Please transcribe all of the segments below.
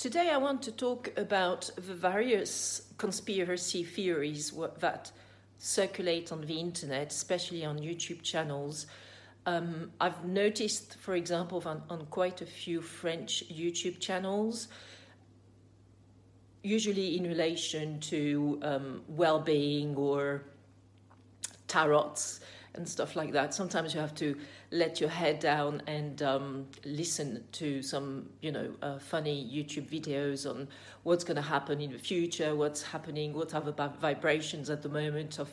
Today I want to talk about the various conspiracy theories that circulate on the internet, especially on YouTube channels. I've noticed, for example, on quite a few French YouTube channels, usually in relation to well-being or tarots and stuff like that. Sometimes you have to let your head down and listen to some, funny YouTube videos on what's going to happen in the future, what's happening, what are the vibrations at the moment of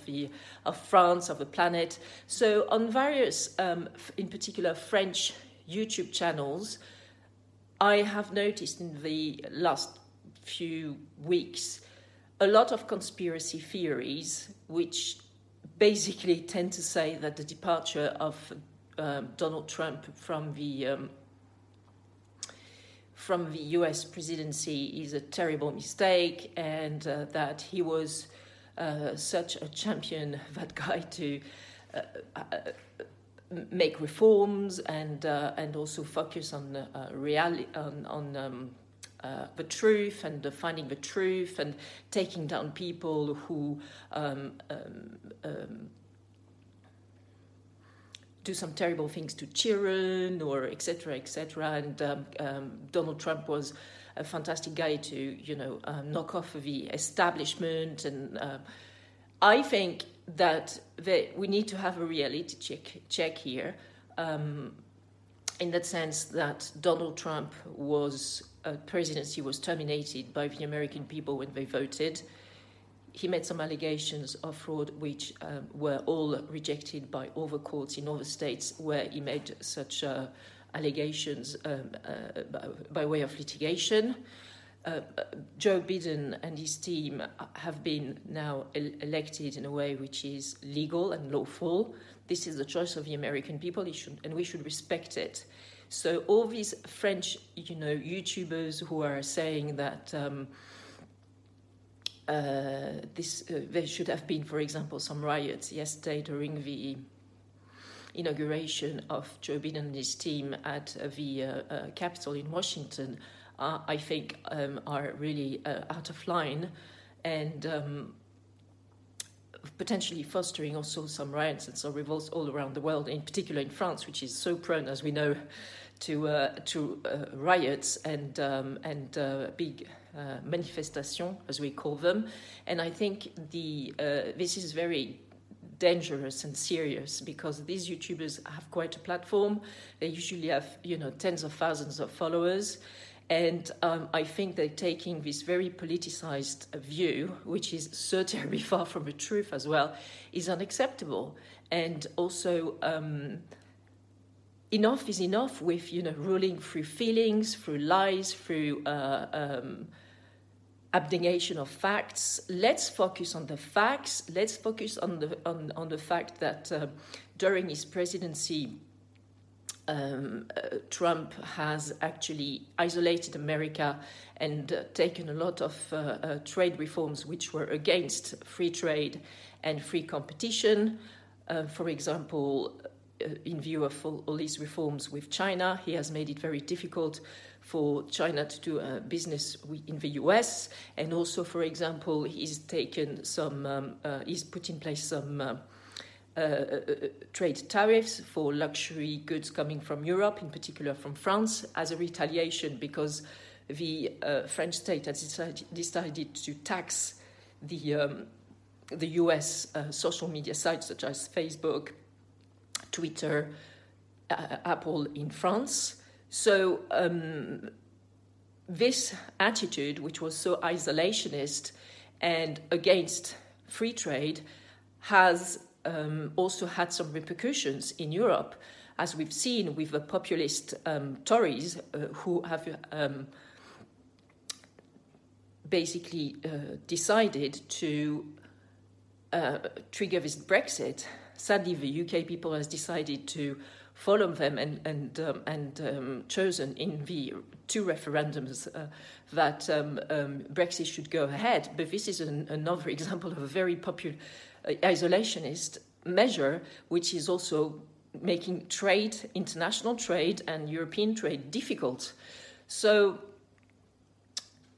France, of the planet. So on various, in particular, French YouTube channels, I have noticed in the last few weeks a lot of conspiracy theories which basically tend to say that the departure of Donald Trump from the US presidency is a terrible mistake, and that he was such a champion, that guy, to make reforms and also focus on reality, on the truth and finding the truth and taking down people who do some terrible things to children, or etc., etc. And Donald Trump was a fantastic guy to, knock off the establishment. And I think that we need to have a reality check here, in that sense that Donald Trump presidency was terminated by the American people when they voted. He made some allegations of fraud which were all rejected by all the courts in all the states where he made such allegations by way of litigation. Joe Biden and his team have been now elected in a way which is legal and lawful. This is the choice of the American people, and we should respect it. So all these French, YouTubers who are saying that there should have been, for example, some riots yesterday during the inauguration of Joe Biden and his team at the Capitol in Washington, I think are really out of line, and potentially fostering also some riots and some revolts all around the world, in particular in France, which is so prone, as we know, to riots and big manifestations, as we call them. And I think this is very dangerous and serious, because these YouTubers have quite a platform. They usually have, tens of thousands of followers. And I think they're taking this very politicized view, which is so terribly far from the truth as well, is unacceptable. And also, enough is enough with, ruling through feelings, through lies, through abnegation of facts. Let's focus on the facts. Let's focus on the fact that during his presidency, Trump has actually isolated America and taken a lot of trade reforms which were against free trade and free competition. For example, in view of all these reforms with China, he has made it very difficult for China to do business in the US. And also, for example, he's put in place some trade tariffs for luxury goods coming from Europe, in particular from France, as a retaliation, because the French state has decided to tax the US social media sites such as Facebook, Twitter, Apple in France. So this attitude, which was so isolationist and against free trade, has also had some repercussions in Europe, as we've seen with the populist Tories who have basically decided to trigger this Brexit. Sadly, the UK people has decided to follow them and chosen in the two referendums that Brexit should go ahead. But this is another example of a very popular isolationist measure, which is also making trade, international trade and European trade difficult. So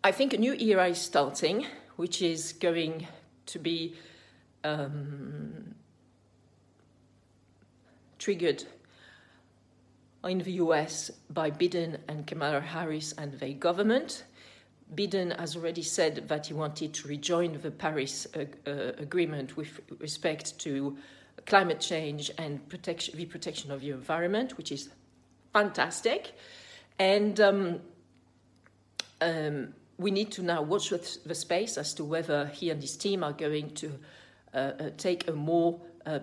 I think a new era is starting, which is going to be triggered in the US by Biden and Kamala Harris and their government. Biden has already said that he wanted to rejoin the Paris Agreement with respect to climate change and the protection of the environment, which is fantastic. And we need to now watch the space as to whether he and his team are going to take a more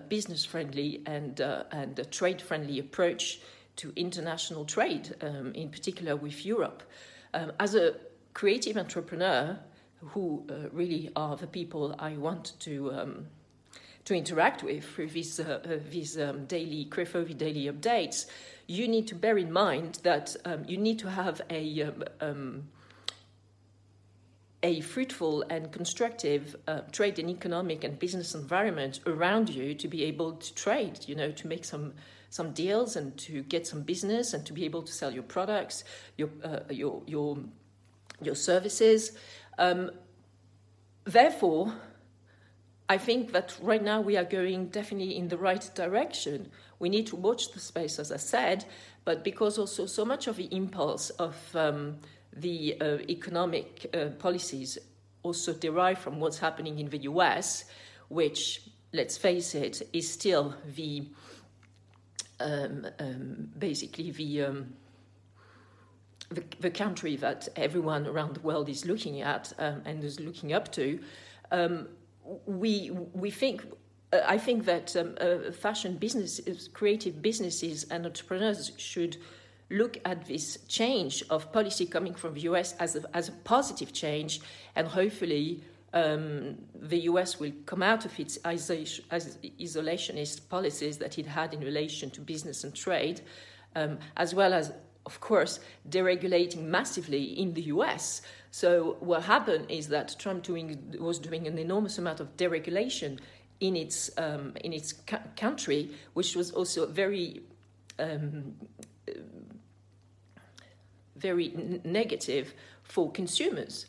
business-friendly and a trade-friendly approach to international trade, in particular with Europe. As a creative entrepreneur, who really are the people I want to interact with through these daily Crefovi daily updates, you need to bear in mind that you need to have a fruitful and constructive trade and economic and business environment around you to be able to trade, to make some deals and to get some business and to be able to sell your products, your services. Therefore, I think that right now we are going definitely in the right direction. We need to watch the space, as I said, but because also so much of the impulse of the economic policies also derive from what's happening in the US, which, let's face it, is still the basically the country that everyone around the world is looking at and is looking up to. We think. I think that fashion businesses, creative businesses, and entrepreneurs should look at this change of policy coming from the US as a positive change, and hopefully the US will come out of its isolationist policies that it had in relation to business and trade, as well as, of course, deregulating massively in the US. So what happened is that Trump was doing an enormous amount of deregulation in its country, which was also very negative for consumers.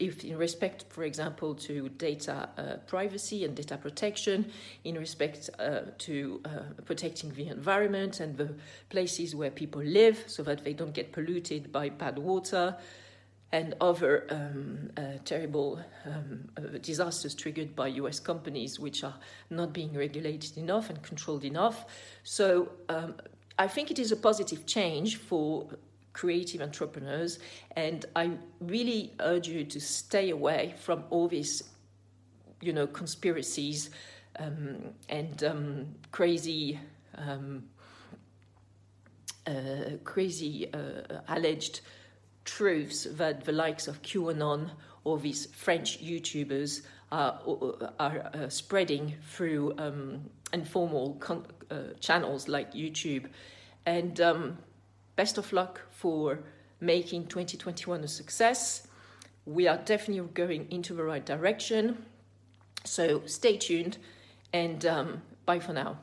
If in respect, for example, to data privacy and data protection, in respect to protecting the environment and the places where people live so that they don't get polluted by bad water and other terrible disasters triggered by US companies which are not being regulated enough and controlled enough. So I think it is a positive change for creative entrepreneurs, and I really urge you to stay away from all these, conspiracies and crazy alleged truths that the likes of QAnon or these French YouTubers are spreading through informal channels like YouTube. And best of luck for making 2021 a success. We are definitely going into the right direction. So stay tuned and bye for now.